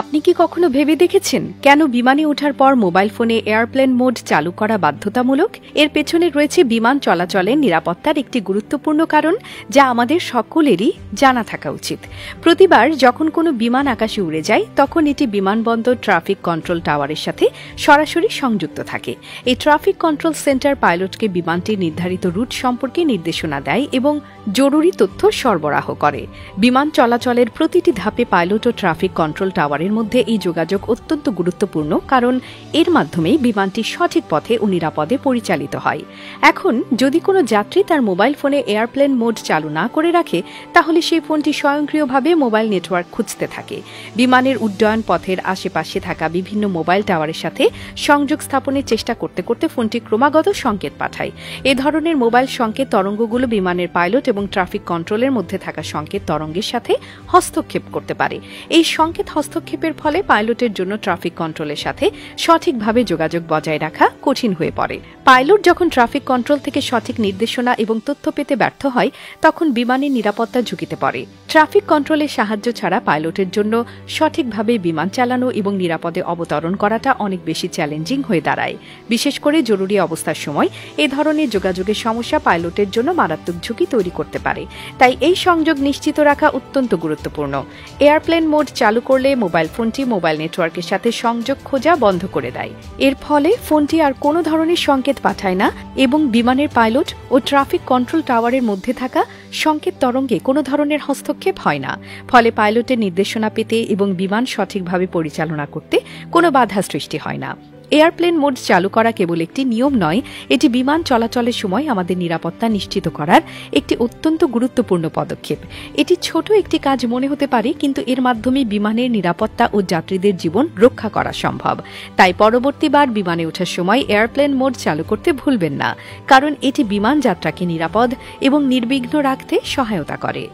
আপনি কি কখনো ভেবে দেখেছেন কেন বিমানে ওঠার পর মোবাইল ফোনে এয়ারপ্লেন মোড চালু করা বাধ্যতামূলক? এর পেছনে রয়েছে বিমান চলাচলের নিরাপত্তার একটি গুরুত্বপূর্ণ কারণ, যা আমাদের সকলেরই জানা থাকা উচিত। প্রতিবার যখন কোনো বিমান আকাশে উড়ে যায়, তখন এটি বিমানবন্দর ট্রাফিক কন্ট্রোল টাওয়ারের সাথে সরাসরি সংযুক্ত থাকে। এই ট্রাফিক কন্ট্রোল সেন্টার পাইলটকে বিমানটির নির্ধারিত রুট সম্পর্কে নির্দেশনা দেয় এবং জরুরি তথ্য সরবরাহ করে। বিমান চলাচলের প্রতিটি ধাপে পাইলট ও ট্রাফিক কন্ট্রোল টাওয়ারের মধ্যে এই যোগাযোগ অত্যন্ত গুরুত্বপূর্ণ, কারণ এর মাধ্যমেই বিমানটি সঠিক পথে ও নিরাপদে পরিচালিত হয়। এখন যদি কোনো যাত্রী তার মোবাইল ফোনে এয়ারপ্লেন মোড চালু না করে রাখে, তাহলে সেই ফোনটি স্বয়ংক্রিয়ভাবে মোবাইল নেটওয়ার্ক খুঁজতে থাকে। বিমানের উড্ডয়ন পথের আশেপাশে থাকা বিভিন্ন মোবাইল টাওয়ারের সাথে সংযোগ স্থাপনের চেষ্টা করতে করতে ফোনটি ক্রমাগত সংকেত পাঠায়। এ ধরনের মোবাইল সংকেত তরঙ্গগুলো বিমানের পাইলট এবং ট্রাফিক কন্ট্রোলের মধ্যে থাকা সংকেত তরঙ্গের সাথে হস্তক্ষেপ করতে পারে। এই সংকেত হস্তক্ষেপের ফলে পাইলটের জন্য ট্রাফিক কন্ট্রোলের সাথে সঠিকভাবে যোগাযোগ বজায় রাখা কঠিন হয়ে পড়ে। পাইলট যখন ট্রাফিক কন্ট্রোল থেকে সঠিক নির্দেশনা এবং তথ্য পেতে ব্যর্থ হয়, তখন বিমানের নিরাপত্তা ঝুঁকিতে পড়ে। ট্রাফিক কন্ট্রোলের সাহায্য ছাড়া পাইলটের জন্য সঠিকভাবে বিমান চালানো এবং নিরাপদে অবতরণ করাটা অনেক বেশি চ্যালেঞ্জিং হয়ে দাঁড়ায়। বিশেষ করে জরুরি অবস্থার সময় এ ধরনের যোগাযোগের সমস্যা পাইলটের জন্য মারাত্মক ঝুঁকি তৈরি করতে পারে। তাই এই সংযোগ নিশ্চিত রাখা অত্যন্ত গুরুত্বপূর্ণ। এয়ারপ্লেন মোড চালু করলে মোবাইল ফোনটি মোবাইল নেটওয়ার্কের সাথে সংযোগ খোঁজা বন্ধ করে দেয়। এর ফলে ফোনটি আর কোনো ধরনের সংকেত পাঠায় না এবং বিমানের পাইলট ও ট্রাফিক কন্ট্রোল টাওয়ারের মধ্যে থাকা সংকেত তরঙ্গে কোনো ধরনের হস্তক্ষেপ হয় না। ফলে পাইলটের নির্দেশনা পেতে এবং বিমান সঠিকভাবে পরিচালনা করতে কোনো বাধা সৃষ্টি হয় না। এয়ারপ্লেন মোড চালু করা কেবল একটি নিয়ম নয়, এটি বিমান চলাচলের সময় আমাদের নিরাপত্তা নিশ্চিত করার একটি অত্যন্ত গুরুত্বপূর্ণ পদক্ষেপ। এটি ছোট একটি কাজ মনে হতে পারে, কিন্তু এর মাধ্যমে বিমানের নিরাপত্তা ও যাত্রীদের জীবন রক্ষা করা সম্ভব। তাই পরবর্তীবার বিমানে ওঠার সময় এয়ারপ্লেন মোড চালু করতে ভুলবেন না, কারণ এটি বিমান যাত্রাকে নিরাপদ এবং নির্বিঘ্ন রাখতে সহায়তা করে।